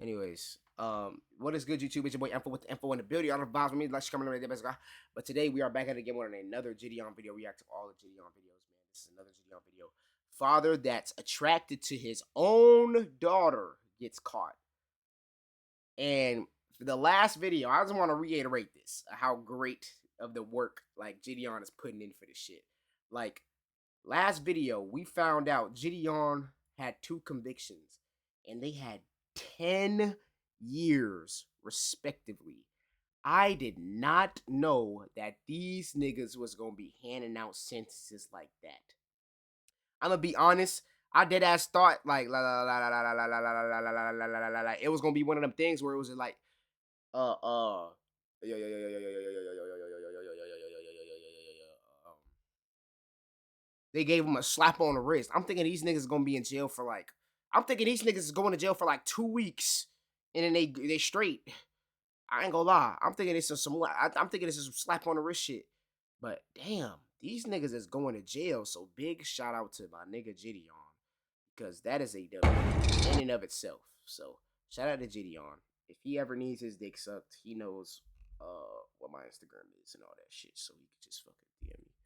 Anyways, what is good, YouTube? It's your boy Info with the Info in the building. I don't know vibes with me, like coming right there, best guy. But today we are back at it again with another Gideon video. React to all the Gideon videos, man. This is another Gideon video. Father that's attracted to his own daughter gets caught. And for the last video, I just want to reiterate this: how great of the work like Gideon is putting in for this shit. Like last video, we found out Gideon had 2 convictions, and they had 10 years respectively. I did not know that these niggas was gonna be handing out sentences like that. I'm gonna be honest. I dead ass thought like it was gonna be one of them things where it was like they gave him a slap on the wrist. I'm thinking these niggas gonna be in jail for like I'm thinking these niggas is going to jail for like 2 weeks, and then they straight. I ain't gonna lie. I'm thinking this is I'm thinking this is some slap on the wrist shit. But damn, these niggas is going to jail. So big shout out to my nigga Gideon, because that is a dub in and of itself. So shout out to Gideon. If he ever needs his dick sucked, he knows what my Instagram is and all that shit. So he can just fucking DM me.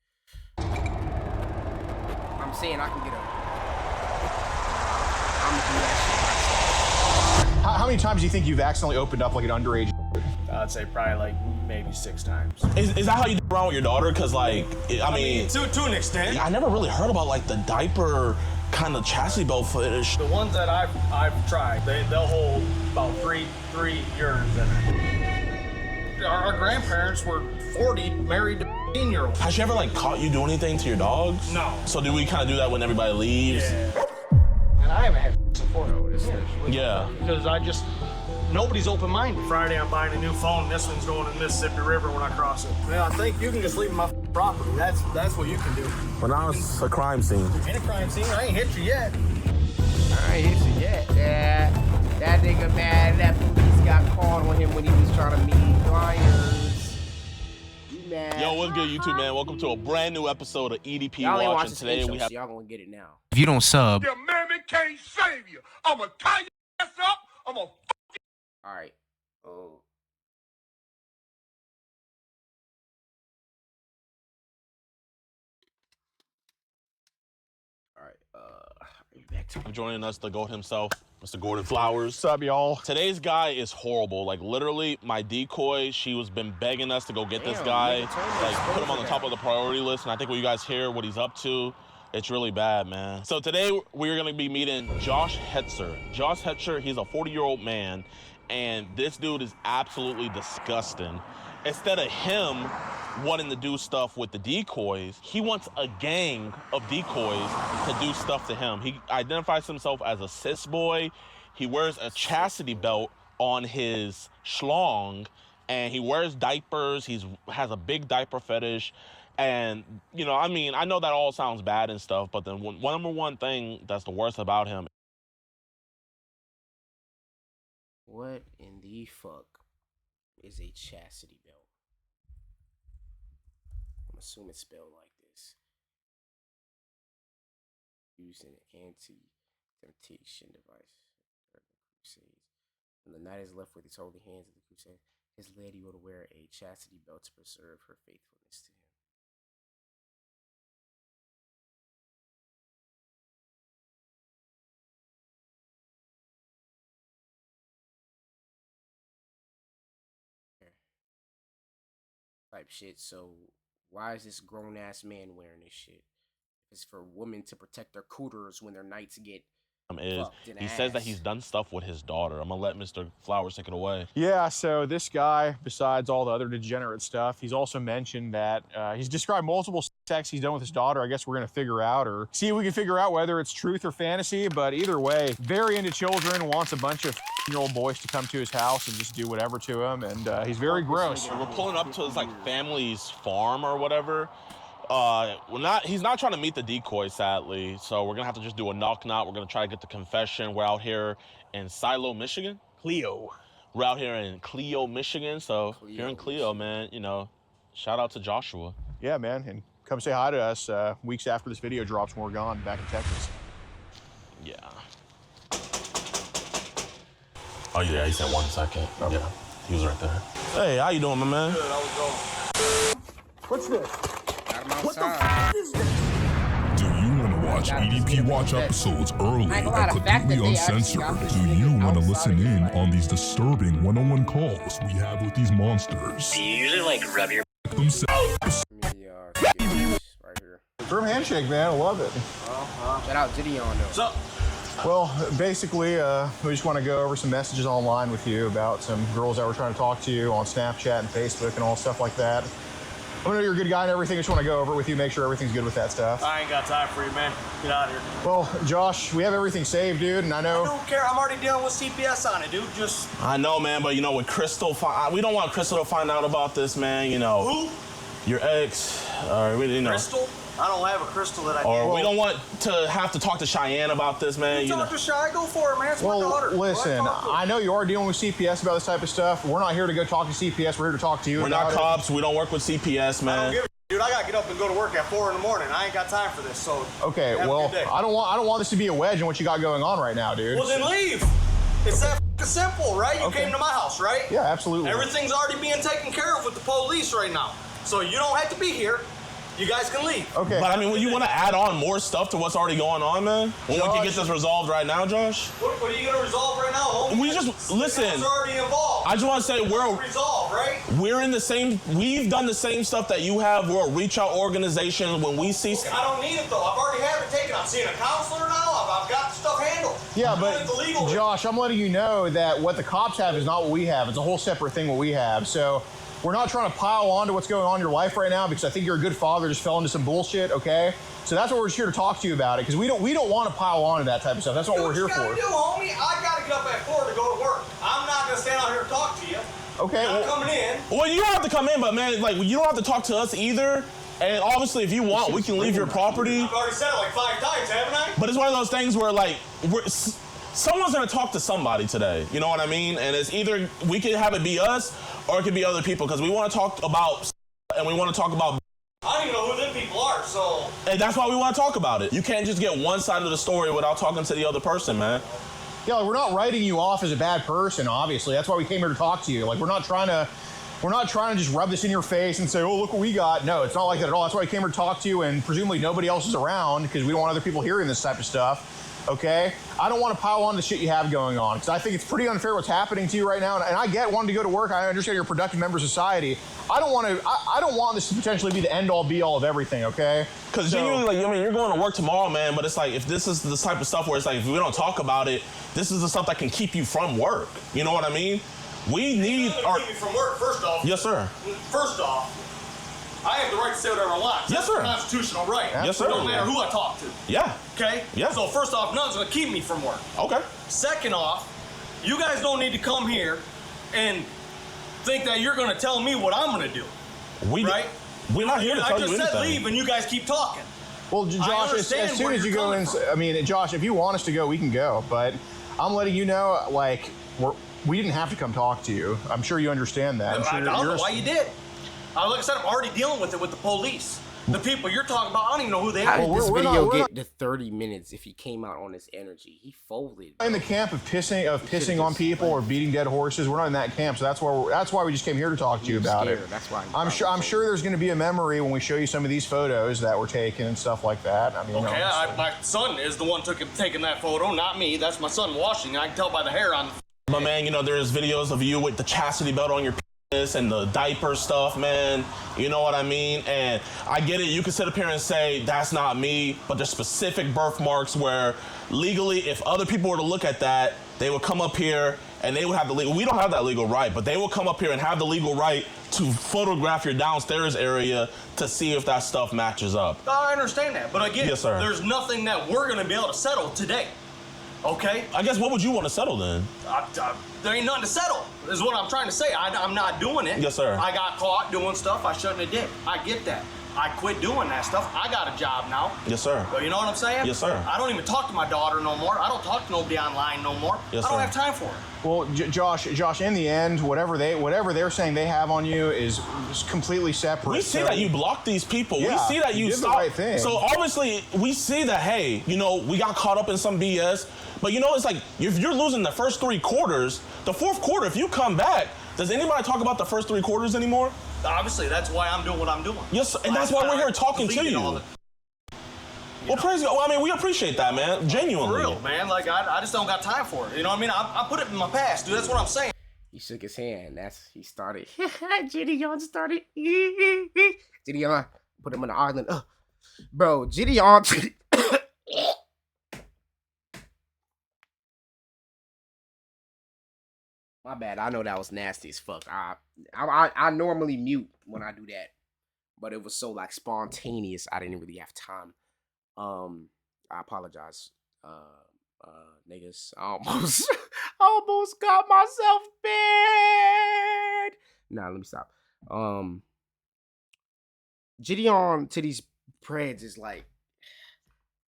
I'm saying I can get How many times do you think you've accidentally opened up like an underage? I'd say probably like maybe 6 times. Is that how you around with your daughter? Cause like, I mean, to an extent. I never really heard about like the diaper kind of chastity belt fetish. The ones that I've tried, they'll hold about three urines in it. Our grandparents were 40, married to 15-year-olds. Has she ever like caught you doing anything to your dogs? No. So do we kind of do that when everybody leaves? Yeah. And I haven't had before. Yeah. Because nobody's open-minded. Friday I'm buying a new phone. This one's going in the Mississippi River when I cross it. Well, I think you can just leave my property. That's what you can do. When I was a crime scene. Ain't a crime scene. I ain't hit you yet. I ain't hit you yet. Yeah. That nigga mad that police got called on him when he was trying to meet clients. You mad? Yo, what's good, YouTube, man? Welcome to a brand new episode of EDP Y'all ain't Watch. watching And today we have. y'all gonna get it now. If you don't sub, The amendment can't save you. I'ma tie your ass up. I'ma All right. Oh. All right. Are you back to Joining us, the GOAT himself, Mr. Gordon Flowers. What's up, y'all? Today's guy is horrible. Like literally, my decoy. She was been begging us to go get this Damn, guy, nigga, turn like this put him on the over top now. of the priority list. And I think when you guys hear what he's up to, it's really bad, man. So today we're gonna be meeting Josh Hetzer. Josh Hetzer, he's a 40-year-old man, and this dude is absolutely disgusting. Instead of him wanting to do stuff with the decoys, he wants a gang of decoys to do stuff to him. He identifies himself as a cis boy. He wears a chastity belt on his schlong, and he wears diapers. He has a big diaper fetish. And, you know, I mean, I know that all sounds bad and stuff, but then number one thing that's the worst about him. What in the fuck is a chastity belt? I'm assuming it's spelled like this. Used in an anti-temptation device during the Crusades. When the knight is left with his holy hands of the Crusade, his lady will wear a chastity belt to preserve her faithfulness to him. Type shit. So why is this grown ass man wearing this shit? It's for women to protect their cooters when their nights get Is fucked in he says that ass. he's done stuff with his daughter. I'm gonna let Mr. Flowers take it away. Yeah, so this guy, besides all the other degenerate stuff, he's also mentioned that he's described multiple sex he's done with his daughter. I guess we're gonna figure out or see if we can figure out whether it's truth or fantasy, but either way, very into children, wants a bunch of year-old boys to come to his house and just do whatever to him, and he's very gross. We're pulling up to his like family's farm or whatever. He's not trying to meet the decoy, sadly. So we're gonna have to just do a knock. We're gonna try to get the confession. We're out here in Silo, Michigan. Cleo. We're out here in Cleo, Michigan. So Cleo, here in Cleo, man, you know, shout out to Joshua. Yeah, man, and come say hi to us weeks after this video drops when we're gone back in Texas. Yeah. Oh, yeah, he said 1 second. Okay. Yeah, he was right there. Hey, how you doing, my man? Good, I was going. What's this? Got him outside. Do you want to watch EDP Watch episodes early I ain't gonna lie, and the fact that completely they actually uncensored? got this Do nigga you want to outside listen of in the on these disturbing one-on-one calls we have with these monsters? Do you usually like rub your Themselves. Let me, skip this right here. Firm handshake, man. I love it. Shout out Gideon though. So, Well, basically, we just want to go over some messages online with you about some girls that were trying to talk to you on Snapchat and Facebook and all stuff like that. I know you're a good guy and everything. I just want to go over it with you, make sure everything's good with that stuff. I ain't got time for you, man. Get out of here. Well, Josh, we have everything saved, dude, and I I know. don't care. I'm already dealing with CPS on it, dude. Just I know, man, but, with Crystal, we don't want Crystal to find out about this, man, who? Your ex, or, Crystal? I don't have a crystal that I or need. we don't want to have to talk to Cheyenne about this, man. You talk to Shy, go for it, man. It's my Well, daughter. listen, Go ahead, talk to her. I know you are dealing with CPS about this type of stuff. We're not here to go talk to CPS. We're here to talk to you We're about not it. cops. We don't work with CPS, I don't man. give a dude. I gotta get up and go to work at 4 in the morning. I ain't got time for this. So Okay, have a well, good day. I don't want this to be a wedge in what you got going on right now, dude. Well, then leave. It's that simple, right? You Okay. came to my house, right? Yeah, absolutely. Everything's already being taken care of with the police right now. So you don't have to be here. You guys can leave. Okay. But, when you want to add on more stuff to what's already going on, man? When we can get this resolved right now, Josh? What are you gonna resolve right now, homie? We just, listen. It's already involved. I just want to say Resolve, right? we're in the same, we've done the same stuff that you have. We're a reach out organization. When we see, I don't need it though. I've already had it taken. I'm seeing a counselor now. I've got the stuff handled. Yeah, I'm doing it the but legal way. Josh, I'm letting you know that what the cops have is not what we have. It's a whole separate thing what we have. So we're not trying to pile on to what's going on in your life right now because I think you're a good father, just fell into some bullshit, okay? So that's what we're just here to talk to you about it because we don't want to pile on to that type of stuff. That's what we're here What you for. gotta do, homie? I gotta get up at 4 to go to work. I'm not gonna stand out here and talk to you. Okay, I'm well, coming in. well, you don't have to come in, but man, you don't have to talk to us either. And obviously, if you want, we can leave your property. I've already said it like 5 times, haven't I? But it's one of those things where someone's gonna talk to somebody today. You know what I mean? And it's either we can have it be us or it could be other people because we want to talk about and we want to talk about. I don't even know who them people are, so. And that's why we want to talk about it. You can't just get one side of the story without talking to the other person, man. yeah, like, we're not writing you off as a bad person, obviously. That's why we came here to talk to you. Like, we're not trying to just rub this in your face and say, oh, look what we got. No, it's not like that at all. That's why we came here to talk to you, and presumably nobody else is around because we don't want other people hearing this type of stuff. Okay? I don't want to pile on the shit you have going on because I think it's pretty unfair what's happening to you right now. And I get wanting to go to work. I understand you're a productive member of society. I don't want this to potentially be the end-all, be-all of everything, okay? Because genuinely, you're going to work tomorrow, man, but it's like, if this is the type of stuff where it's like, if we don't talk about it, this is the stuff that can keep you from work. You know what I mean? We need our... Keep me from work, first off. Yes, sir. First off, I have the right to say whatever I want. Yes, That's sir. a constitutional right. Yes, sir. It don't matter who I talk to. Yeah. Okay? Yeah. So first off, nothing's gonna keep me from work. Okay. Second off, you guys don't need to come here and think that you're gonna tell me what I'm gonna do. Right? We're not here to tell you anything. I just said leave and you guys keep talking. Well, Josh, understand as soon where as you you're go in, coming from. I mean, Josh, if you want us to go, we can go. But I'm letting you know, like, we didn't have to come talk to you. I'm sure you understand that. I'm sure I don't know why you did. Like I said, I'm already dealing with it with the police. The people you're talking about, I don't even know who they How are. did this we're video not- get to 30 minutes if he came out on this energy? He folded. in the camp of pissing on people or beating dead horses. We're not in that camp, so that's why we just came here to talk to you about it. Scared, that's why I'm sure there's going to be a memory when we show you some of these photos that were taken and stuff like that. I mean, Okay, my son is the one taking that photo, not me. That's my son washing. I can tell by the hair on. But man, there's videos of you with the chastity belt on your penis and the diaper stuff, man. You know what I mean? And I get it. You can sit up here and say, that's not me. But there's specific birthmarks where legally, if other people were to look at that, they would come up here and they would have the legal, we don't have that legal right, but they will come up here and have the legal right to photograph your downstairs area to see if that stuff matches up. I understand that, but again, Yes, sir. there's nothing that we're gonna be able to settle today. Okay? I guess what would you want to settle then? There ain't nothing to settle, is what I'm trying to say. I'm not doing it. Yes, sir. I got caught doing stuff I shouldn't have did. I get that. I quit doing that stuff. I got a job now. Yes, sir. So you know what I'm saying? Yes, sir. I don't even talk to my daughter no more. I don't talk to nobody online no more. Yes, I don't sir. have time for it. Well, Josh, in the end, whatever they're saying they have on you is completely separate. We see that you block these people. Yeah, we see that you did the stop. right thing. So obviously, we see that, hey, you know, we got caught up in some BS. But you know, it's like, if you're losing the first 3 quarters, the fourth quarter, if you come back, does anybody talk about the first 3 quarters anymore? Obviously, that's why I'm doing what I'm doing. Yes, and that's why we're here talking to you. Well, praise God. Well, I mean, we appreciate that, man. Genuinely. For real, man. Like, I just don't got time for it. You know what I mean? I put it in my past, dude. That's what I'm saying. He shook his hand. He started. Gideon started. Gideon put him on the island. Bro, Gideon. My bad. I know that was nasty as fuck. I normally mute when I do that, but it was so like spontaneous. I didn't really have time. I apologize, niggas. I almost got myself bad. Nah, let me stop. Gideon to these Preds is like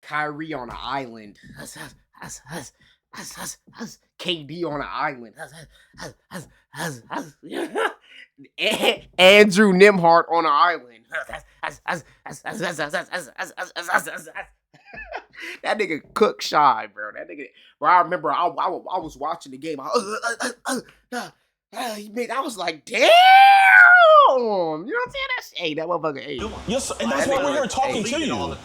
Kyrie on an island. KD on an island. Andrew Nimhart on an island. That nigga cook shy, bro. That nigga. Bro, I remember I was watching the game. I was like, damn. You know what I'm saying? Hey, that motherfucker. Hey. Yes, and that's why we're here talking to you.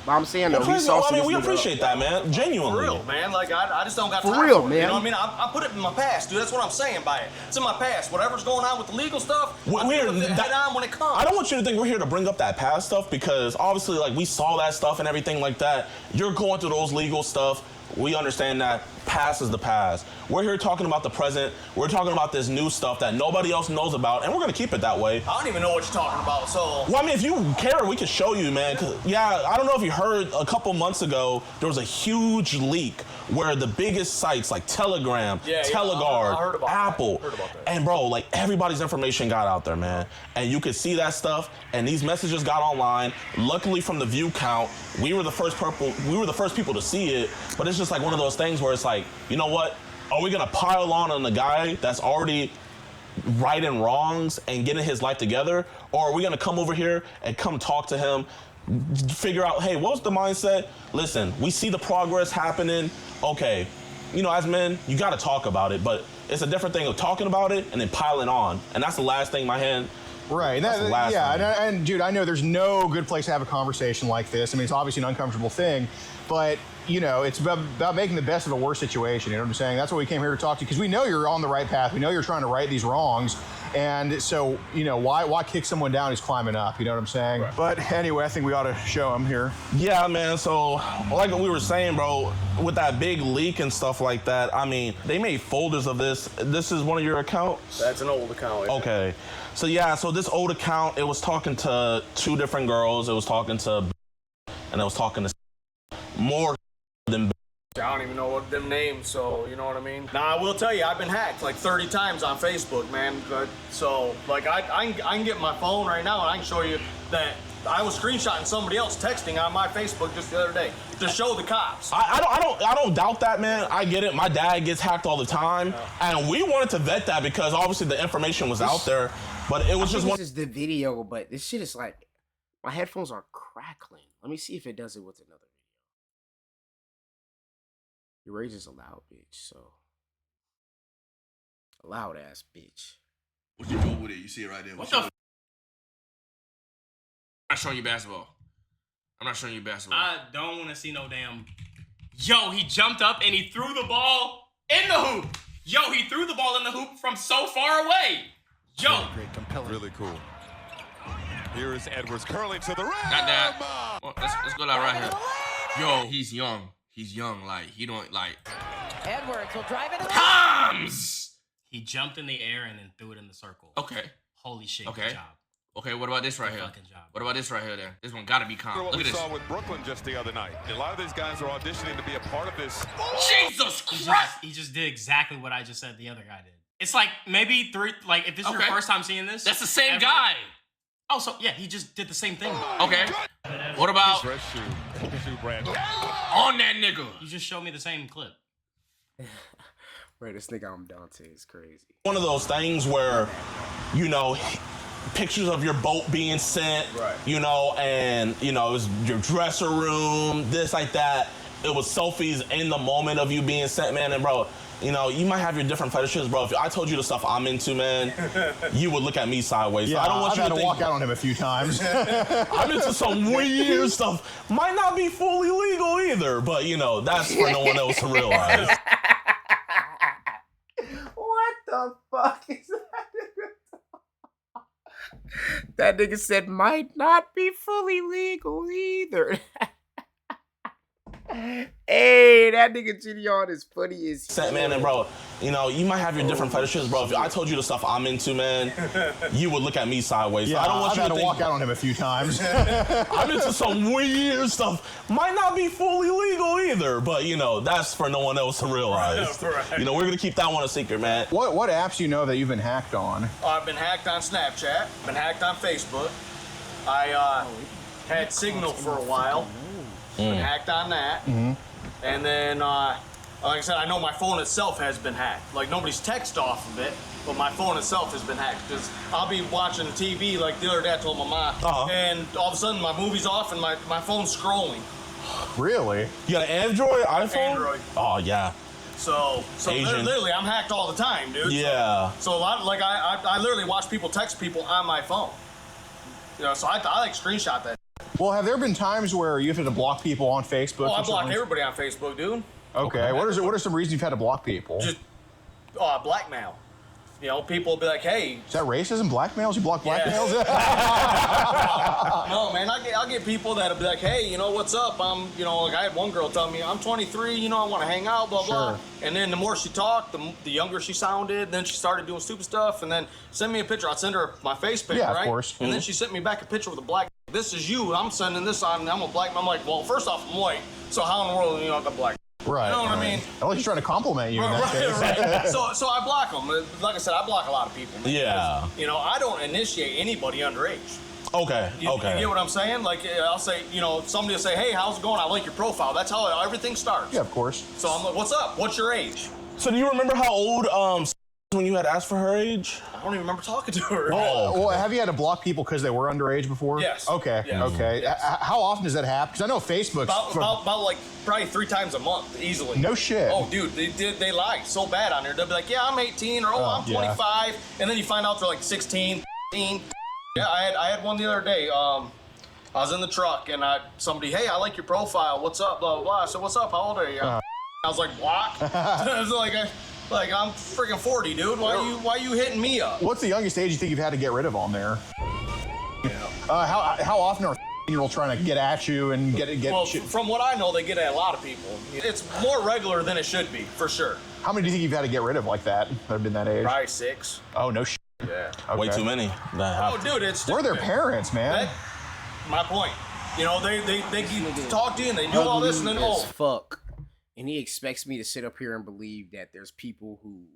But I'm saying though, I mean, we appreciate that, man. Genuinely. For real, man. Like, I just don't got For time real, for it. man. You know what I mean? I put it in my past, dude. That's what I'm saying by it. It's in my past. Whatever's going on with the legal stuff, I'm gonna head on when it comes. I don't want you to think we're here to bring up that past stuff because obviously, like, we saw that stuff and everything like that. You're going through those legal stuff. We understand that past is the past. We're here talking about the present. We're talking about this new stuff that nobody else knows about, and we're gonna keep it that way. I don't even know what you're talking about, so. Well, I mean, if you care, we can show you, man. 'Cause, yeah, I don't know if you heard a couple months ago, there was a huge leak where the biggest sites like Telegram, Teleguard, I heard about Apple, that. and bro, like everybody's information got out there, man. And you could see that stuff, and these messages got online. Luckily, from the view count, we were the first people to see it. But it's just like one of those things where it's like, you know what? Are we gonna pile on the guy that's already righting wrongs and getting his life together? Or are we gonna come over here and come talk to him, figure out, hey, what's the mindset? Listen, we see the progress happening. Okay, you know, as men, you gotta talk about it, but it's a different thing of talking about it and then piling on. And that's the last thing my hand. Right. And dude, I know there's no good place to have a conversation like this. I mean, it's obviously an uncomfortable thing, but you know, it's about making the best of a worse situation. You know what I'm saying? That's what we came here to talk to you, because we know you're on the right path. We know you're trying to right these wrongs. And so, you know, why kick someone down who's climbing up? You know what I'm saying? Right. But anyway, I think we ought to show him here. Yeah, man. So, like we were saying, bro, with that big leak and stuff like that, I mean, they made folders of this. This is one of your accounts? That's an old account. Okay. So, yeah, so this old account, it was talking to 2 different girls. It was talking to, and it was talking to more than. I don't even know what them names, so you know what I mean? Now, I will tell you, I've been hacked like 30 times on Facebook, man. So, like, I can get my phone right now and I can show you that I was screenshotting somebody else texting on my Facebook just the other day to show the cops. I don't doubt that, man. I get it. My dad gets hacked all the time, and we wanted to vet that because obviously the information was out there, but it was just one. This is the video, but this shit is like, my headphones are crackling. Let me see if it does it with another video. Your rage is a loud bitch, so a loud ass bitch. What you doing with it? You see it right there. What the? I'm not showing you basketball. I'm not showing you basketball. I don't want to see no damn. Yo, he jumped up and he threw the ball in the hoop. Yo, he threw the ball in the hoop from so far away. Yo. Great, compelling. Really cool. Here is Edwards curling to the rim. Got that. Well, let's go like right here. Yo, he's young. He's young. Like, he don't like. Edwards will drive it. Comes. He jumped in the air and then threw it in the circle. Okay. Holy shit. Okay. Good job. Okay, what about this right here? Fucking job. What about this right here then? This one gotta be calm. What Look we at this. saw with Brooklyn just the other night. A lot of these guys are auditioning to be a part of this. Jesus Christ! He just did exactly what I just said the other guy did. It's like maybe if this is your first time seeing this. That's the same ever, guy. Oh, so yeah, he just did the same thing. Okay. What about Fresh shoe brand. on that nigga? You just showed me the same clip. Bro, this nigga I'm Dante is crazy. One of those things where, you know, pictures of your boat being sent, you know, and, you know, it was your dresser room, this, like that. It was selfies in the moment of you being sent, man. And, bro, you know, you might have your different fetishes, bro. If I told you the stuff I'm into, man, you would look at me sideways. Yeah, so I don't want you I've to had to think, walk out on him a few times. I'm into some weird stuff. Might not be fully legal either, but, you know, that's for no one else to realize. What the fuck is that? That nigga said might not be fully legal either. Hey, that nigga Gideon is funny as Set, man, and bro, you know, you might have your different fetishes, bro. If I told you the stuff I'm into, man, you would look at me sideways. Yeah, so I don't want I've you had to to think, walk out on him a few times. I'm into some weird stuff. Might not be fully legal either, but, you know, that's for no one else to realize. Right. You know, we're going to keep that one a secret, man. What apps do you know that you've been hacked on? I've been hacked on Snapchat. Been hacked on Facebook. I had Signal for a while. Been hacked on that. And then, like I said, I know my phone itself has been hacked. Like, nobody's texted off of it, but my phone itself has been hacked. Because I'll be watching TV, like the other day I told my mom, and all of a sudden my movie's off and my phone's scrolling. Really? You got an Android, iPhone? Android. Oh, yeah. So Asian. literally, I'm hacked all the time, dude. Yeah. So a lot, like, I literally watch people text people on my phone. You know, so I like screenshot that. Well, have there been times where you've had to block people on Facebook? Well, I for block some reason? everybody on Facebook, dude. Okay. What are some reasons you've had to block people? Just blackmail. You know, people will be like, "Hey." Is that racism? Blackmails? You block blackmails? No, man. I'll get people that'll be like, "Hey, you know what's up? You know, like I had one girl tell me, I'm 23. You know, I want to hang out, blah blah." And then the more she talked, the younger she sounded. Then she started doing stupid stuff, and then send me a picture. I'd send her my face pic, Yeah, right? of course. And then she sent me back a picture with a black. This is you. I'm sending this on. I'm a black. I'm like, well, first off, I'm white. So how in the world, you know, I'm black? Right. You know what I mean? Unless he's trying to compliment you in that case. Right. So I block them. Like I said, I block a lot of people. Yeah. You know, I don't initiate anybody underage. Okay. You get what I'm saying? Like, I'll say, you know, somebody will say, "Hey, how's it going? I like your profile." That's how everything starts. Yeah, of course. So I'm like, "What's up? What's your age?" So do you remember how old when you had asked for her age? I don't even remember talking to her. Oh. Well, have you had to block people because they were underage before? Yes. Okay. Yes. Okay. Yes. How often does that happen? Because I know Facebook's... About like probably 3 times a month, easily. No shit. Oh, dude, they lie so bad on there. They'll be like, "Yeah, I'm 18," or "Oh, I'm 25," and then you find out they're like 16, 15. Yeah, I had one the other day. I was in the truck and somebody, "Hey, I like your profile. What's up?" Blah blah blah. I said, "What's up? How old are you?" I was like, "What?" I was like I'm freaking 40, dude. Why you hitting me up? What's the youngest age you think you've had to get rid of on there? How often are 15-year-olds trying to get at you and get Well, shit? from what I know, they get at a lot of people. It's more regular than it should be, for sure. How many do you think you've had to get rid of like that have been that age? Probably 6. Oh, no shit. Yeah. Okay. Way too many. Oh, dude, it's Where are their stupid. parents, man? My point. You know, they talk to you and they do all this and then as fuck. And he expects me to sit up here and believe that there's people who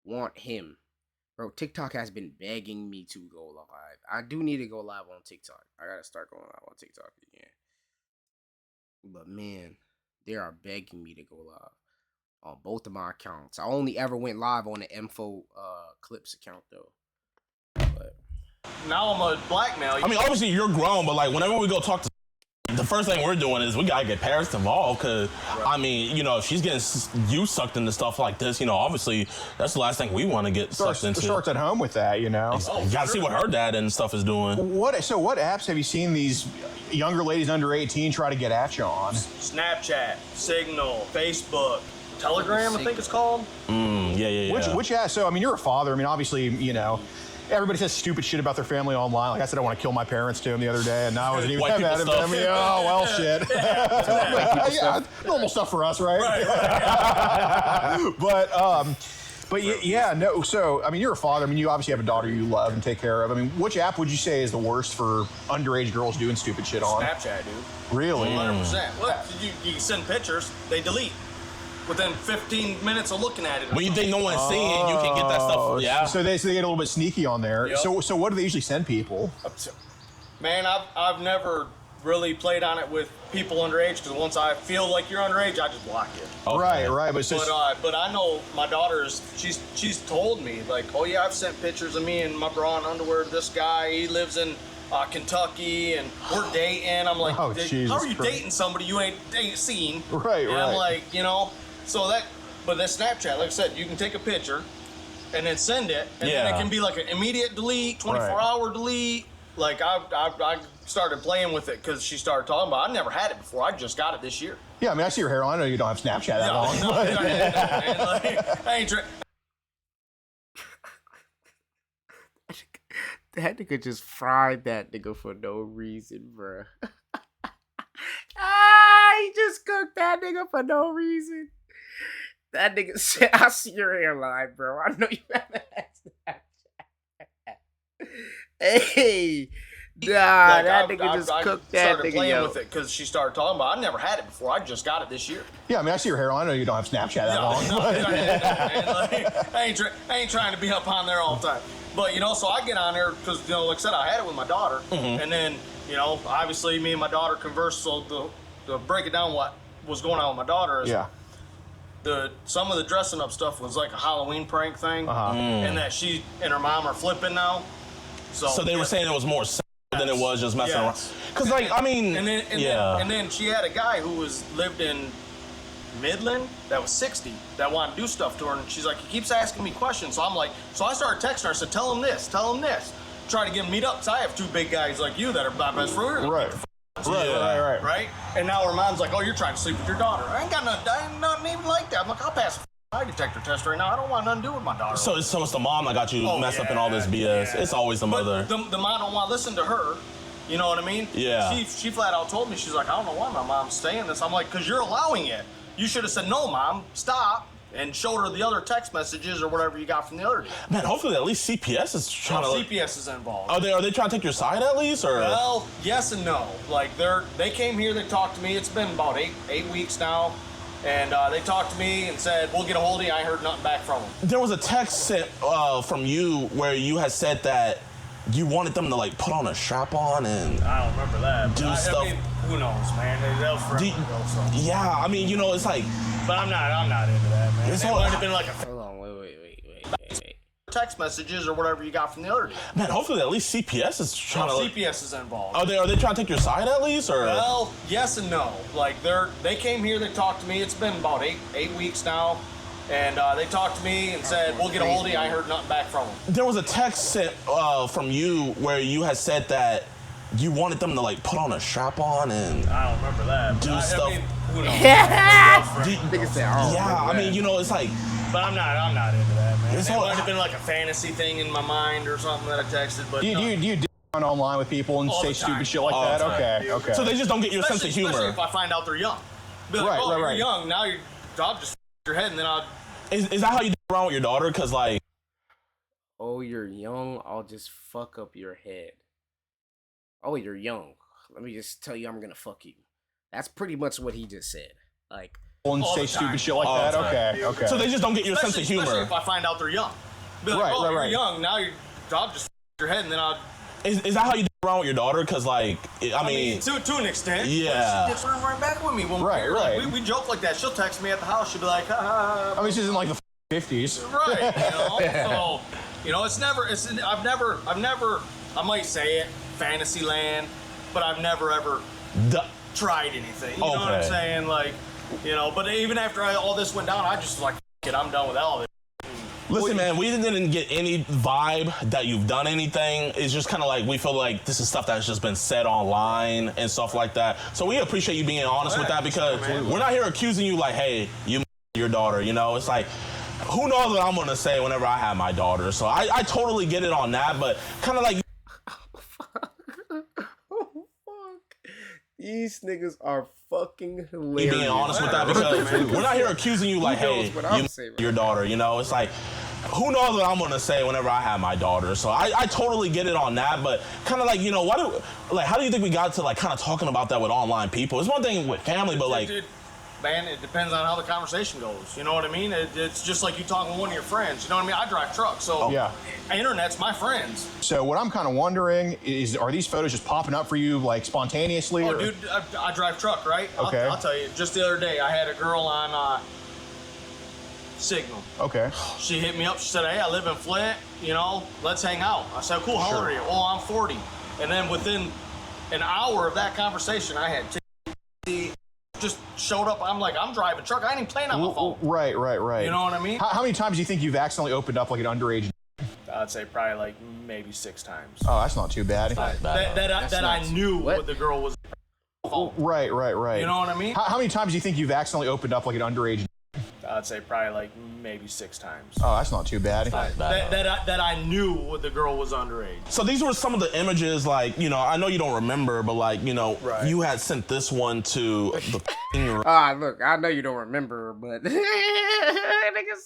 want him. Bro, TikTok has been begging me to go live. I do need to go live on TikTok. I gotta start going live on TikTok again. But man, they are begging me to go live on both of my accounts. I only ever went live on the Info Clips account though. But now I'm a blackmail. I mean, obviously you're grown, but like whenever we go talk to, the first thing we're doing is we gotta get parents involved, because I mean, you know, if she's getting you sucked into stuff like this, you know, obviously that's the last thing we want to get sucked into. Starts at home with that, you know. You gotta see what her dad and stuff is doing. What apps have you seen these younger ladies under 18 try to get at you on? Snapchat, Signal, Facebook, Telegram, I think it's called. Yeah. Which app? So I mean, you're a father. I mean, obviously, you know. Everybody says stupid shit about their family online. Like I said, I want to kill my parents to him the other day, and now I wasn't even White mad people at him. Oh, well, shit. Yeah, normal stuff for us, right? But yeah, no. So I mean, you're a father. I mean, you obviously have a daughter you love and take care of. I mean, which app would you say is the worst for underage girls doing stupid shit on? Snapchat, dude. Really? 100%. Look, you can send pictures, they delete. within 15 minutes of looking at it. When you think no one's seeing, you can get that stuff. Yeah. So they get a little bit sneaky on there. Yep. So what do they usually send people? Man, I've never really played on it with people underage because once I feel like you're underage, I just block you. Okay. Right. But I know my daughter's. She's told me like, oh yeah, I've sent pictures of me and my bra and underwear to this guy. He lives in Kentucky and we're dating. I'm like, Oh, Jesus how are you Christ. dating somebody you ain't seen? Right, and right. I'm like, so that. But that Snapchat, like I said, you can take a picture and then send it, and then it can be like an immediate delete, 24-hour delete. Like I started playing with it because she started talking about it. I never had it before. I just got it this year. Yeah, I mean, I see your hairline. I know you don't have Snapchat that long. No, man, like, I ain't That nigga just fried that nigga for no reason, bro. He just cooked that nigga for no reason. That nigga said, I see your hairline, bro. I know you haven't had Snapchat. Hey, that nigga just cooked that started nigga, playing yo. with it because she started talking about it. I never had it before. I just got it this year. Yeah, I mean, I see your hairline. I know you don't have Snapchat that long. I ain't trying to be up on there all the time. But, so I get on there because, like I said, I had it with my daughter. Mm-hmm. And then, obviously me and my daughter conversed. So to break it down what was going on with my daughter is some of the dressing up stuff was like a Halloween prank thing. And that she and her mom are flipping now. So they were saying it was more than it was just messing around. Because, And then she had a guy who lived in Midland that was 60 that wanted to do stuff to her, and she's like, he keeps asking me questions. So I'm like, so I started texting her. I said, tell him this. Try to get him meet up. So I have two big guys like you that are my best friends. Right. And now her mom's like, oh, you're trying to sleep with your daughter. I ain't got nothing even like that. I'm like, I'll pass a lie detector test right now. I don't want nothing to do with my daughter. So it's the mom that got you messed up in all this BS. Yeah. It's always the mother. But the mom don't want to listen to her. You know what I mean? Yeah. She flat out told me, she's like, I don't know why my mom's saying this. I'm like, because you're allowing it. You should have said, no, Mom, stop, and showed her the other text messages or whatever you got from the other day. Man, hopefully at least CPS is trying to. CPS is involved. Are they trying to take your side at least, or? Well, yes and no. Like they came here, they talked to me. It's been about eight weeks now, and they talked to me and said, we'll get a hold of you. I ain't heard nothing back from them. There was a text sent from you where you had said that you wanted them to like put on a strap on and. I don't remember that. Do stuff. I mean, who knows, man? That was forever ago, so. Yeah, I mean, it's like. But I'm not into that, man. It might have been like a. Hold on, wait. Text messages or whatever you got from the other day. Man, hopefully at least CPS is trying to. CPS is involved. Are they trying to take your side at least, or? Well, yes and no. Like they came here, they talked to me. It's been about eight weeks now, and they talked to me and said, we'll get a hold of you. I ain't heard nothing back from them. There was a text sent from you where you had said that you wanted them to like put on a strap on and. I don't remember that. Do stuff. I mean, who knows? I mean, it's like. But I'm not into that, man. It might have been like a fantasy thing in my mind or something that I texted. But Do you run online with people and All say the time. stupid shit like All that? the time. Okay. So they just don't get your sense of humor. Especially if I find out they're young. Be like, you're young, now I'll just your head and then I'll. Is that how you do around with your daughter? Because like. Oh, you're young, I'll just fuck up your head. Oh, you're young. Let me just tell you I'm gonna fuck you. That's pretty much what he just said. Like. And say stupid shit like that? Okay. So they just don't get your sense of humor. Especially if I find out they're young. Be like, you're young, now I'll just your head and then I'll. Is that how you do around with your daughter? Because like, I mean to an extent. Yeah. She gets right back with me when we're here. Right. Like, we joke like that. She'll text me at the house. She'll be like, ha. I mean, she's in like the 50s. Right. So, I've never, I might say it, Fantasyland, but I've never ever tried anything. You know what I'm saying? Like, but even after all this went down, I just was like, it, I'm done with all of it. Listen, man, we didn't get any vibe that you've done anything. It's just kind of like we feel like this is stuff that's just been said online and stuff like that. So we appreciate you being honest with that because we're not here accusing you like, hey, you your daughter. It's like, who knows what I'm going to say whenever I have my daughter. So I totally get it on that, but kind of like. These niggas are fucking hilarious. Being honest with that because we're not here accusing you like, hey, your daughter. It's like, who knows what I'm gonna say whenever I have my daughter. So I totally get it on that, but kind of like, how do you think we got to like kind of talking about that with online people? It's one thing with family, but like. man, it depends on how the conversation goes. You know what I mean? It's just like you talking with one of your friends. You know what I mean? I drive trucks, so yeah. Internet's my friends. So what I'm kind of wondering is, are these photos just popping up for you like spontaneously? Oh, or? dude, I drive truck, right? Okay. I'll tell you. Just the other day, I had a girl on Signal. Okay. She hit me up. She said, "Hey, I live in Flint. You know, let's hang out." I said, "Cool. How old are you?" "Oh, I'm 40." And then within an hour of that conversation, I had just showed up. I'm like, I'm driving truck. I ain't even playing on my phone. Right. You know what I mean? How many times do you think you've accidentally opened up like an underage? I'd say probably like maybe 6 times. Oh, that's not too bad. That I knew what the girl was. Right. You know what I mean? How many times do you think you've accidentally opened up like an underage? I'd say probably like maybe 6 times. Oh, that's not too bad. That I knew what the girl was underage. So these were some of the images, like, you know, I know you don't remember, but like, you know, Right. you had sent this one to the Look, I know you don't remember, but niggas,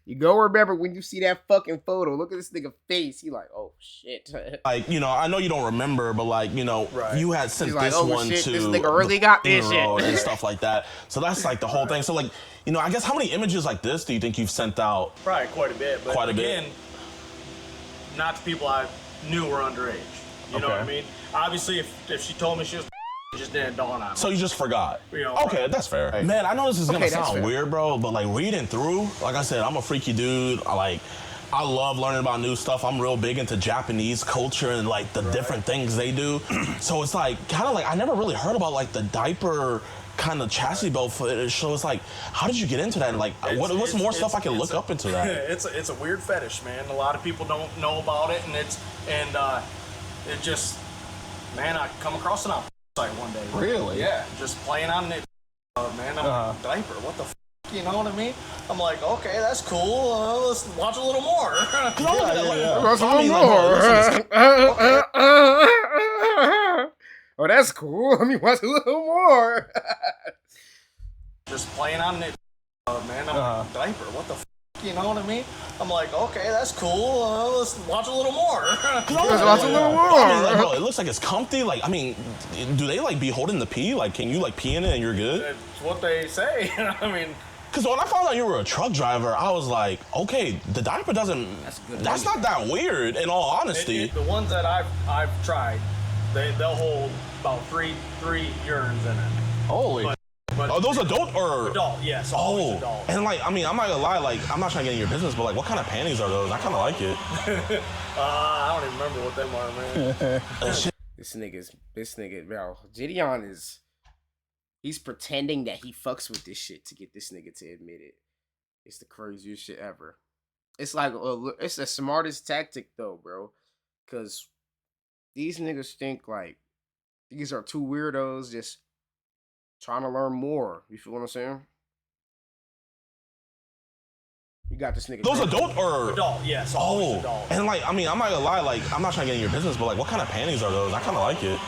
you go remember when you see that fucking photo. Look at this nigga face. He like, oh shit. like, you know, I know you don't remember, but like, you know, Right. you had sent He's like, this oh, one shit, to this nigga really got this shit. and stuff like that. So that's like the whole thing. So like, you know, I guess how many images like this do you think you've sent out? Probably quite a bit. But Quite a bit. again, not the people I knew were underage. You know what I mean? Obviously, if she told me she was, it just didn't dawn on me. So you just forgot. You know, Okay, that's fair. Man, I know this is gonna Okay, that's sound fair. weird, bro, but like reading through, like I said, I'm a freaky dude. I love learning about new stuff. I'm real big into Japanese culture and like the different things they do. So it's like kind of like I never really heard about like the diaper kind of chassis belt footage. So it's like, how did you get into that? And like, what's more stuff I can look up into that? It's a weird fetish, man. A lot of people don't know about it, and it just, man, I come across it on site one day. Really? Yeah, just playing on it. Man, I'm like, diaper. What the? You know what I mean? I'm like, okay, that's cool. Let's watch a little more. Watch a little more. Oh, that's cool. Let me watch a little more. Just playing on it. Man, I'm like, diaper. What the? You know what I mean? I'm like, okay, that's cool. Let's watch a little more. Let's watch a little more. I mean, like, bro, it looks like it's comfy. Like, I mean, do they like be holding the pee? Like, can you like pee in it and you're good? That's what they say. I mean, Because when I found out you were a truck driver, I was like, okay, the diaper doesn't. That's not that weird. In all honesty, the ones that I've tried, they'll hold about three urines in it. Holy. But are those adult or adult? Yes, always adult. And like, I mean, I'm not gonna lie, like, I'm not trying to get in your business, but like, what kind of panties are those? I kind of like it. I don't even remember what them are, man. This nigga, bro. Gideon he's pretending that he fucks with this shit to get this nigga to admit it. It's the craziest shit ever. It's like, it's the smartest tactic though, bro. Cause these niggas think like these are two weirdos just trying to learn more. You feel what I'm saying? You got this nigga. Those adult or adult? Yes, always adult. And like, I mean, I'm not gonna lie, like, I'm not trying to get in your business, but like, what kind of panties are those? I kind of like it.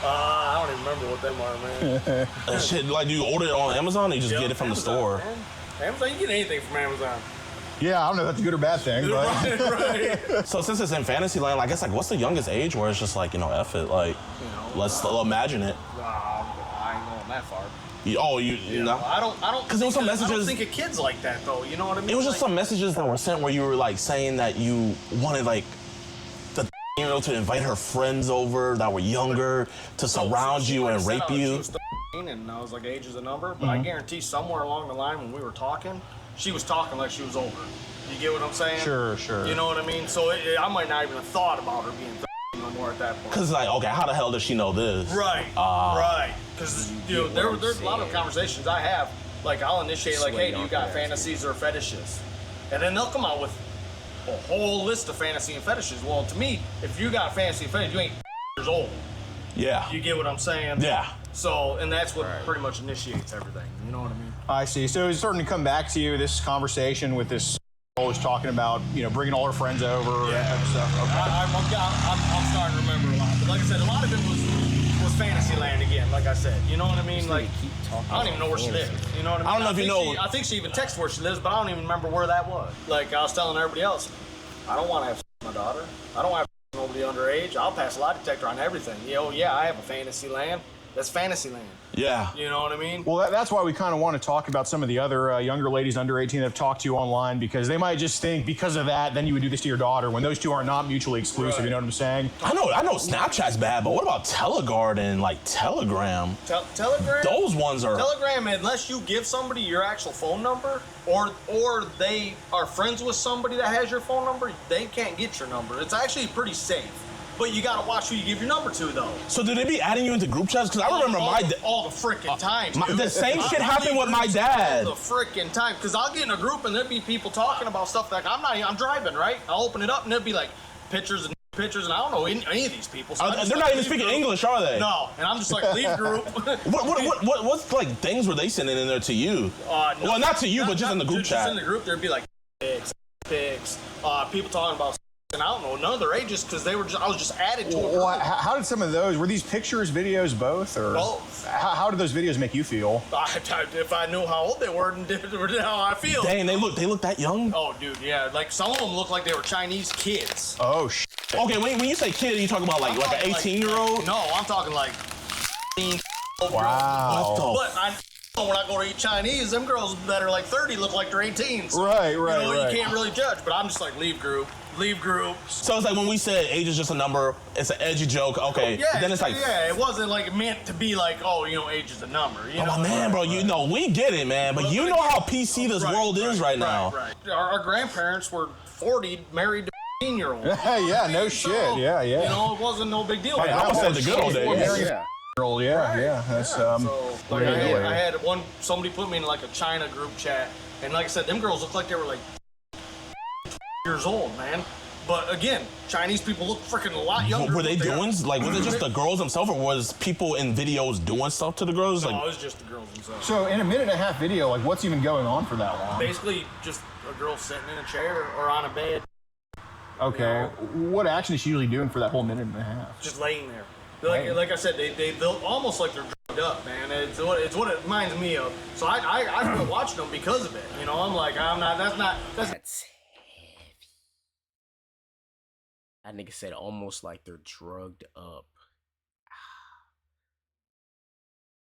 I don't even remember what them are, man. And shit, like, do you order it on Amazon or you just get it from Amazon, the store? Man. Amazon, you get anything from Amazon. Yeah, I don't know if that's a good or bad thing, but right. So since it's in fantasy land, I guess like, what's the youngest age where it's just like, you know, F it, like, let's imagine it. I ain't going that far. You know? I don't. Because there was some messages. I don't think of kids like that though. You know what I mean? It was just some messages that were sent where you were like saying that you wanted like the to invite her friends over that were younger to surround you and rape you. She was 13 and I was like, age is a number, but I guarantee somewhere along the line when we were talking, she was talking like she was older. You get what I'm saying? Sure. You know what I mean? So I might not even have thought about her being 13 no more at that point. Because like, okay, how the hell does she know this? Right. Right. Because there's a lot of conversations I have. Like I'll initiate like, hey, do you got fantasies or fetishes? And then they'll come out with a whole list of fantasy and fetishes. Well, to me, if you got a fantasy and fetish, you ain't years old. Yeah. You get what I'm saying? Yeah. So, and that's what pretty much initiates everything. You know what I mean? I see. So it's starting to come back to you, this conversation with this always talking about, you know, bringing all her friends over and stuff. Okay. I'm starting to remember a lot. But like I said, a lot of it was Fantasyland again, like I said. You know what I mean? Like, I don't even know where she lives. You know what I mean? I don't know if you know. I think she even texted where she lives, but I don't even remember where that was. Like, I was telling everybody else, I don't want to have my daughter. I don't want to have nobody underage. I'll pass a lie detector on everything. Yeah, I have a Fantasyland. That's Fantasyland. Yeah. You know what I mean? Well, that's why we kind of want to talk about some of the other younger ladies under 18 that have talked to you online, because they might just think because of that, then you would do this to your daughter when those two are not mutually exclusive. Right. You know what I'm saying? I know Snapchat's bad, but what about Telegard and like Telegram? Telegram? Those ones are... Telegram, unless you give somebody your actual phone number, or they are friends with somebody that has your phone number, they can't get your number. It's actually pretty safe. But you gotta watch who you give your number to, though. So do they be adding you into group chats? Because I remember all the freaking time. The same shit happened with my dad. All the freaking time. Because I'll get in a group and there'd be people talking about stuff that I'm driving, right? I'll open it up and there'd be like pictures, and I don't know any of these people. So they're not even speaking English, are they? No. And I'm just like, leave group. What's like things were they sending in there to you? Well, not to you, but just in the group chat. Just in the group, there'd be like pics, people talking about. And I don't know, none of their ages, because I was just added to it. How did some of those, were these pictures, videos, both? Or both. How did those videos make you feel? If I knew how old they were and how I feel. Dang, they look that young? Oh, dude, yeah. Like, some of them look like they were Chinese kids. Oh, Okay, when you say kid, are you talking about like an 18-year-old? No, I'm talking like 15. Wow. But when I go to eat Chinese, them girls that are like 30 look like they're 18. So, right. You can't really judge, but I'm just like, leave group. So it's like when we said age is just a number, it's an edgy joke. Okay, then it's like... Yeah, it wasn't like meant to be like, age is a number. You know? Man, bro, we get it, man. But you know how PC this world is right now. Right. Our grandparents were 40, married to 15-year-olds. Yeah, no shit. Yeah. You know, it wasn't no big deal. I would say the good old days. Yeah. That's I had somebody put me in like a China group chat, and like I said, them girls looked like they were like years old, man. But again, Chinese people look freaking a lot younger. Were they doing, like, was it just the girls themselves, or was people in videos doing stuff to the girls? No, it was just the girls themselves. So in a minute and a half video, like, what's even going on for that long? Basically, just a girl sitting in a chair or on a bed. Okay. What action is she usually doing for that whole minute and a half? Just laying there. Like I said, they built almost like they're drugged up, man. It's what it reminds me of. So I quit watching them because of it. You know, I'm like, that's heavy. That nigga said almost like they're drugged up.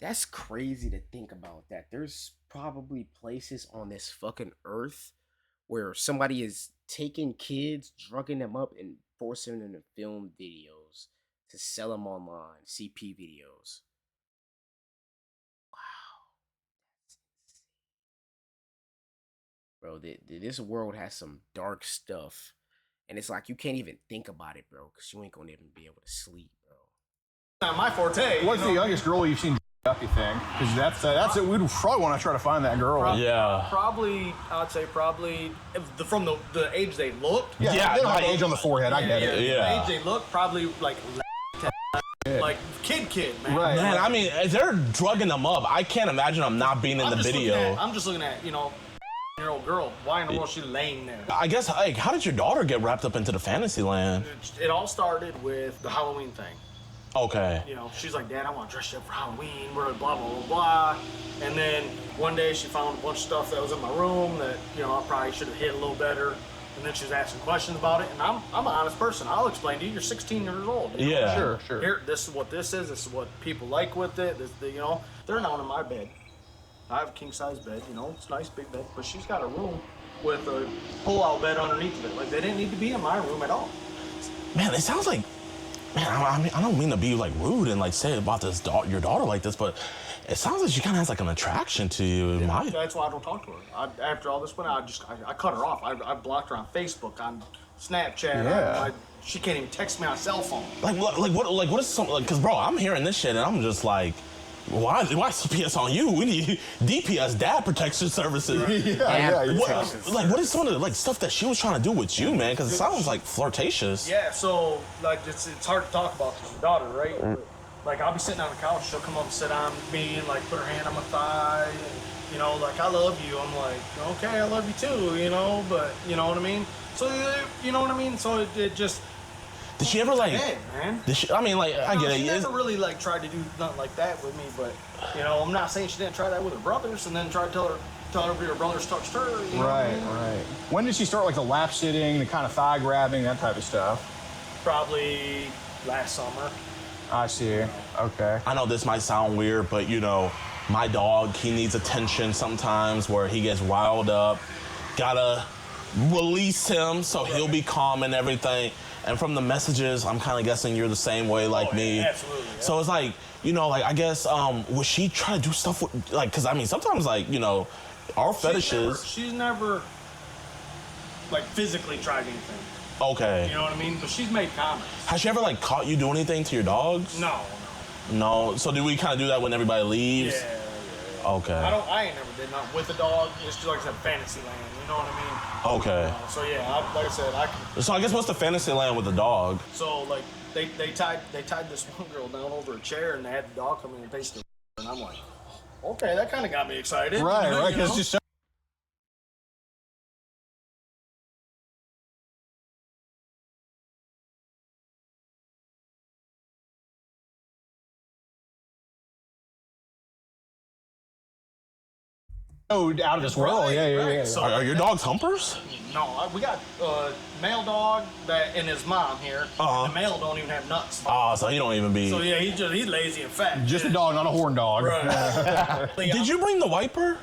That's crazy to think about that. There's probably places on this fucking earth where somebody is taking kids, drugging them up, and forcing them to film videos to sell them online, CP videos. Wow. That's insane. Bro, this world has some dark stuff. And it's like you can't even think about it, bro, because you ain't gonna even be able to sleep, bro. Not my forte. What's the youngest girl you've seen up, you think? Because that's it. We'd probably want to try to find that girl. Probably, I'd say probably from the age they looked. Yeah, they don't have age on the forehead. I get it. The age they looked, probably like kid, man. Right. Man, I mean, if they're drugging them up, I can't imagine them not being in the video. I'm just looking at, year-old girl. Why in the world is she laying there? I guess, like, how did your daughter get wrapped up into the fantasy land? It all started with the Halloween thing. Okay. She's like, Dad, I want to dress you up for Halloween, blah, blah, blah, blah. And then one day she found a bunch of stuff that was in my room that, I probably should have hid a little better. And then she was asking questions about it. And I'm an honest person. I'll explain to you. You're 16 years old. Yeah. Sure. Here, this is what this is. This is what people like with it. They're not in my bed. I have a king-size bed, it's a nice big bed, but she's got a room with a pull-out bed underneath of it. Like, they didn't need to be in my room at all. Man, it sounds like, I don't mean to be, like, rude and, like, say about your daughter like this, but it sounds like she kind of has, like, an attraction to you. That's why I don't talk to her. After all this went out, I cut her off. I blocked her on Facebook, on Snapchat. Yeah. She can't even text me on a cell phone. What is something, because, bro, I'm hearing this shit, and I'm just like, why CPS on you? We need DPS, Dad Protection Services. What is some of the stuff that she was trying to do with you, man? Because it sounds like flirtatious. Yeah, so it's hard to talk about to my daughter, right? Like, I'll be sitting on the couch, she'll come up and sit on me and put her hand on my thigh, and I love you. I'm like, okay, I love you too, but you know what I mean. So you know what I mean. So it just. Did she ever I get it. She never really tried to do nothing like that with me, but I'm not saying she didn't try that with her brothers and then try to tell her her brothers touched her. Right. When did she start the lap sitting, the kind of thigh grabbing, that type of stuff? Probably last summer. I see. Okay. I know this might sound weird, but you know, my dog, he needs attention sometimes where he gets riled up. Gotta release him so he'll be calm and everything. And from the messages, I'm kind of guessing you're the same way like me. Absolutely. Yeah. So it's like, you know, like I guess, would she try to do stuff with, like, because I mean, sometimes like, you know, our fetishes. She's never like physically tried anything. Okay. You know what I mean? But she's made comments. Has she ever like caught you doing anything to your dogs? No. No. So do we kind of do that when everybody leaves? Yeah. Okay. I ain't never did nothing with a dog. It's just like I said, fantasy land. You know what I mean? Okay. So yeah, like I said, I can. So I guess what's the fantasy land with the dog? So like they tied this one girl down over a chair and they had the dog come in and taste it. And I'm like, okay, that kind of got me excited. Right, you know, right. you know? Because just out of this world. Yeah. So, Are your dogs humpers? No, we got a male dog that and his mom here. Uh-huh. The male don't even have nuts. Oh, so he don't even be. So yeah, he's lazy and fat. Just a dog, not a horn dog. Right. Did you bring the wiper?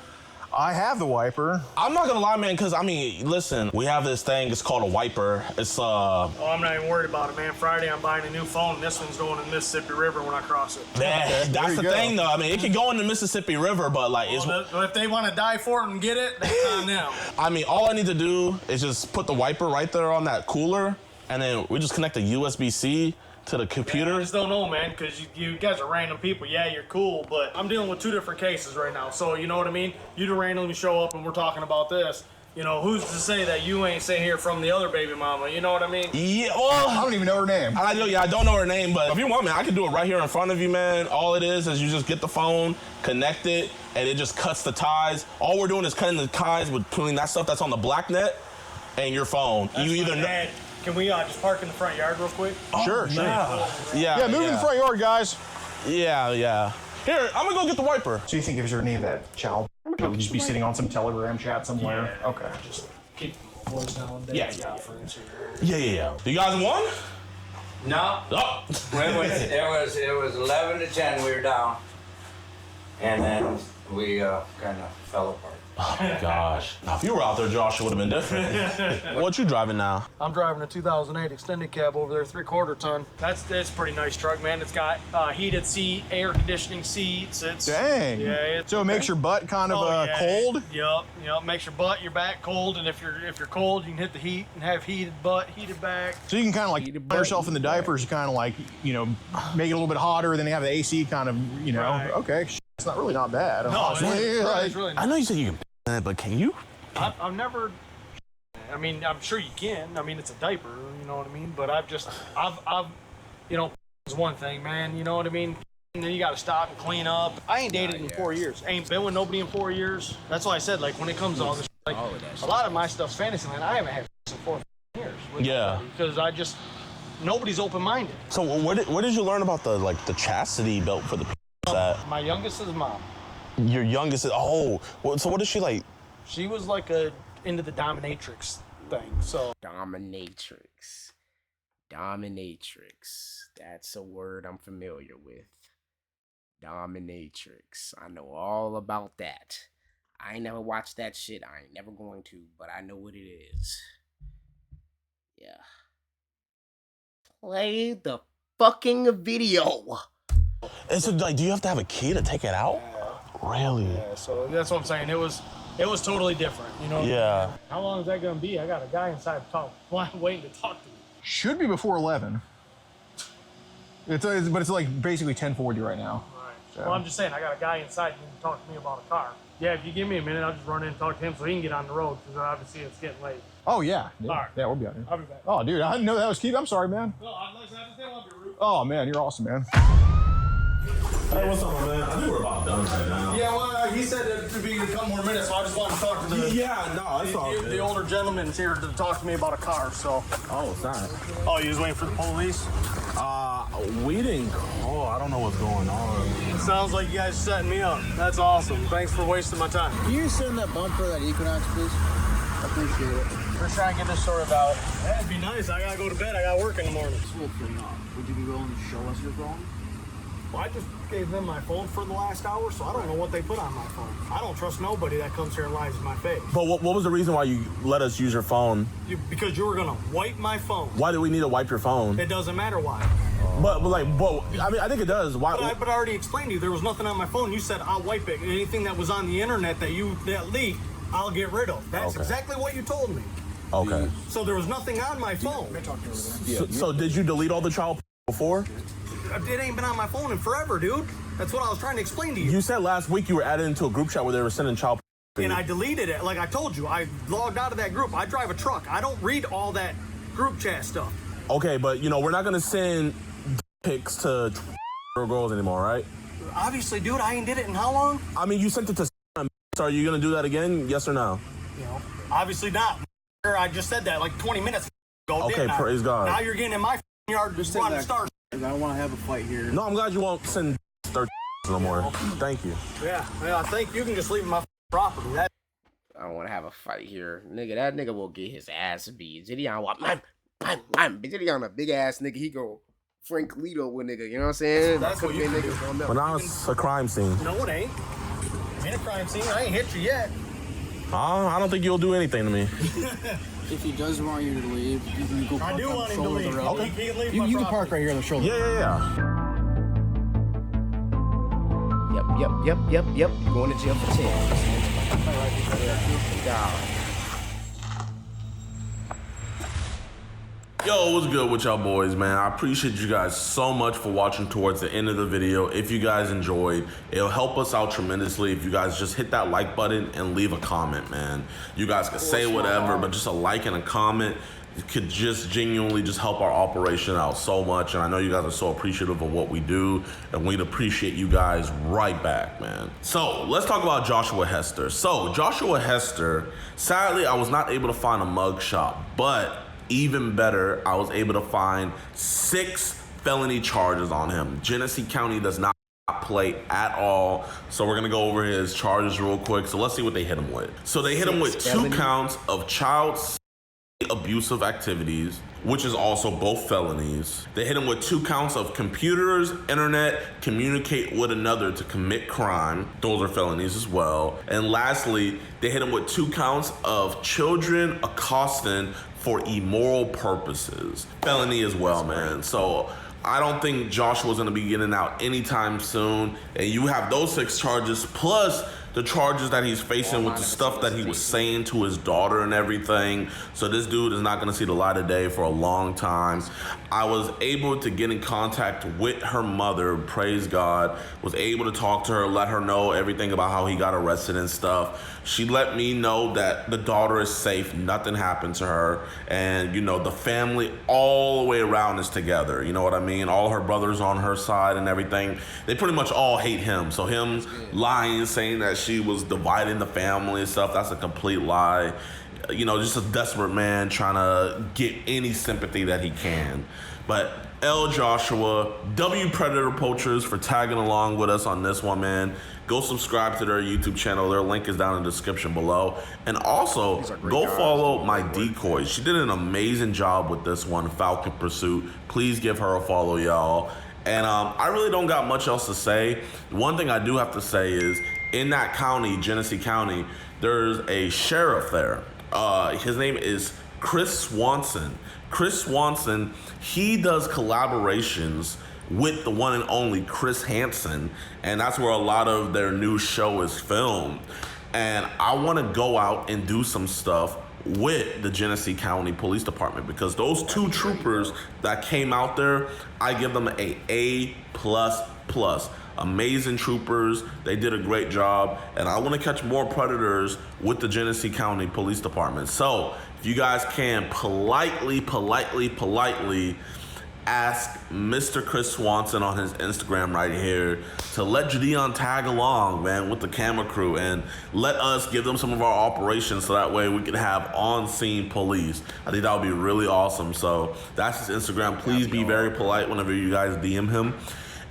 I have the wiper. I'm not gonna lie, man, because I mean, listen, we have this thing. It's called a wiper. It's Oh, I'm not even worried about it, man. Friday, I'm buying a new phone. This one's going in the Mississippi River when I cross it. That's the thing, though. I mean, it can go in the Mississippi River, but like, Well, if they want to die for it and get it, that's on them. I mean, all I need to do is just put the wiper right there on that cooler, and then we just connect a USB-C to the computer. I just don't know, man, because you guys are random people. Yeah, you're cool, but I'm dealing with 2 different cases right now. So, you know what I mean? You to randomly show up and we're talking about this. You know, who's to say that you ain't sitting here from the other baby mama? You know what I mean? Yeah, well, I don't even know her name. I don't know her name, but if you want, man, I can do it right here in front of you, man. All it is you just get the phone, connect it, and it just cuts the ties. All we're doing is cutting the ties between that stuff that's on the black net and your phone. That's you either know. Can we just park in the front yard real quick? Sure. Yeah, move in the front yard, guys. Yeah. Here, I'm gonna go get the wiper. So you think if you're any of that child, would just be sitting on some Telegram chat somewhere? Yeah. Okay. Just keep the voice down. Yeah. Yeah. You guys won? No. Oh. It was 11 to 10. We were down, and then we kind of fell apart. Oh my gosh. Now, if you were out there, Josh, it would have been different. What you driving now? I'm driving a 2008 extended cab over there, 3/4 ton. That's a pretty nice truck, man. It's got heated seat, air conditioning seats. It's Dang. Yeah. So it makes your butt kind of cold. Yep. Makes your butt, your back cold, and if you're cold, you can hit the heat and have heated butt, heated back. So you can kind of like put yourself in the diapers, kind of like make it a little bit hotter. Then they have the AC kind of Right. Okay. It's not really not bad. No, it's really nice. I know you said you can, but can you? I've never. I mean, I'm sure you can. I mean, it's a diaper, you know what I mean. But I've it's one thing, man. You know what I mean. And then you got to stop and clean up. I ain't dated in 4 years. Ain't been with nobody in 4 years. That's why I said, like, when it comes to all this, like, a lot of my stuff's fantasy land. I haven't had in 4 years. Because nobody's open-minded. So where did you learn about the chastity belt for the that? My youngest is mom. Your youngest is so what is she like? She was like into the dominatrix thing. So dominatrix. That's a word I'm familiar with. Dominatrix. I know all about that. I ain't never watched that shit. I ain't never going to, but I know what it is. Yeah. Play the fucking video. And so, like, do you have to have a key to take it out? Yeah. Really? Yeah, so that's what I'm saying. It was totally different, you know? Yeah. How long is that gonna be? I got a guy inside waiting to talk to me. Should be before 11. But it's like basically 10:40 right now. Right. So. Well, I'm just saying, I got a guy inside who can talk to me about a car. Yeah, if you give me a minute, I'll just run in and talk to him so he can get on the road, because obviously it's getting late. Oh, yeah. All right. Yeah, we'll be out here. I'll be back. Oh, dude, I didn't know that was Keith. I'm sorry, man. No, I just didn't want to be rude. Oh, man, you're awesome, man. Hey, what's up, man? I think we're about done right now. Yeah, well, he said it'd be a couple more minutes, so I just wanted to talk to the older gentleman's here to talk to me about a car, so. Oh, sorry. Oh, you was waiting for the police? We didn't call. I don't know what's going on. It sounds like you guys are setting me up. That's awesome. Thanks for wasting my time. Can you send that bumper, that Equinox, please? I appreciate it. We're trying to get this sorted out. That'd be nice. I gotta go to bed. I got work in the morning. Would you be willing to show us your phone? Well, I just gave them my phone for the last hour, so I don't know what they put on my phone. I don't trust nobody that comes here and lies in my face. But what was the reason why you let us use your phone? Because you were gonna wipe my phone. Why do we need to wipe your phone? It doesn't matter why. But I mean, I think it does. Why? But I already explained to you, there was nothing on my phone. You said, I'll wipe it. Anything that was on the internet that leaked, I'll get rid of. That's exactly what you told me. Okay. So there was nothing on my phone. So did you delete all the child before? It ain't been on my phone in forever, dude. That's what I was trying to explain to you. You said last week you were added into a group chat where they were sending child. And I deleted it. Like I told you, I logged out of that group. I drive a truck. I don't read all that group chat stuff. Okay, but we're not gonna send pics to girls anymore, right? Obviously, dude, I ain't did it in how long? I mean, you sent it to. So are you gonna do that again? Yes or no? Obviously not. I just said that like 20 minutes ago. Okay, praise God. Now you're getting in my yard just wanting to start. I don't want to have a fight here. No, I'm glad you won't send no more. Thank you. Yeah, I think you can just leave my property. I don't want to have a fight here. Nigga, that nigga will get his ass beat. Gideon, Gideon a big ass nigga. He go Frank Lito with nigga. You know what I'm saying? That's what you niggas don't know. But now it's a crime scene. No, it ain't. It ain't a crime scene. I ain't hit you yet. I don't think you'll do anything to me. If he does want you to leave, you can go park I do on want the him to shoulder of leave. the road. Okay. He can leave You my can property. park right here on the shoulder. Yeah. Yep. You going to jail for 10. Yo, what's good with y'all boys, man? I appreciate you guys so much for watching towards the end of the video. If you guys enjoyed, it'll help us out tremendously if you guys just hit that like button and leave a comment, man. You guys can say whatever, but just a like and a comment could just genuinely just help our operation out so much. And I know you guys are so appreciative of what we do, and we'd appreciate you guys right back, man. So let's talk about Joshua Hester. So Joshua Hester, sadly, I was not able to find a mugshot, but even better, I was able to find 6 felony charges on him. Genesee County does not play at all, so we're gonna go over his charges real quick. So let's see what they hit him with. So they hit him with 2 counts of child abusive activities, which is also both felonies. They hit him with 2 counts of computers, internet, communicate with another to commit crime. Those are felonies as well. And lastly, they hit him with 2 counts of children accosting for immoral purposes. Felony as well, man. So I don't think Joshua's gonna be getting out anytime soon. And you have those 6 charges plus the charges that he's facing with the stuff that he was saying to his daughter and everything. So this dude is not gonna see the light of day for a long time. I was able to get in contact with her mother, praise God, was able to talk to her, let her know everything about how he got arrested and stuff. She let me know that the daughter is safe, nothing happened to her. And the family all the way around is together, you know what I mean? All her brothers on her side and everything, they pretty much all hate him. So him lying, saying that she was dividing the family and stuff, that's a complete lie. Just a desperate man trying to get any sympathy that he can. But L. Joshua, W. Predator Poachers for tagging along with us on this one, man. Go subscribe to their YouTube channel. Their link is down in the description below. And also, go follow my decoys. She did an amazing job with this one, Falcon Pursuit. Please give her a follow, y'all. And I really don't got much else to say. One thing I do have to say is, in that county, Genesee County, there's a sheriff there. His name is Chris Swanson. Chris Swanson, he does collaborations with the one and only Chris Hansen, and that's where a lot of their new show is filmed. And I want to go out and do some stuff with the Genesee County Police Department, because those 2 troopers that came out there, I give them a A++. Amazing troopers. They did a great job, and I want to catch more predators with the Genesee County Police Department. So if you guys can politely ask Mr. Chris Swanson on his Instagram right here to let Gideon tag along, man, with the camera crew, and let us give them some of our operations so that way we can have on-scene police. I think that would be really awesome. So that's his Instagram. Please be very polite whenever you guys DM him.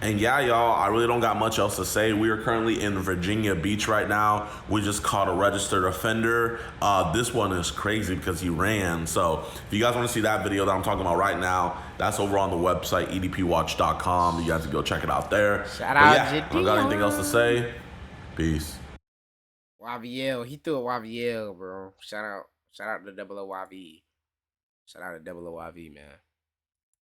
And yeah, y'all, I really don't got much else to say. We are currently in Virginia Beach right now. We just caught a registered offender. This one is crazy because he ran. So if you guys want to see that video that I'm talking about right now, that's over on the website, edpwatch.com. You guys can go check it out there. Shout out, I don't got anything else to say. Peace. YVL, he threw a YVL, bro. Shout out to Double OYV. Shout out to Double OYV, man.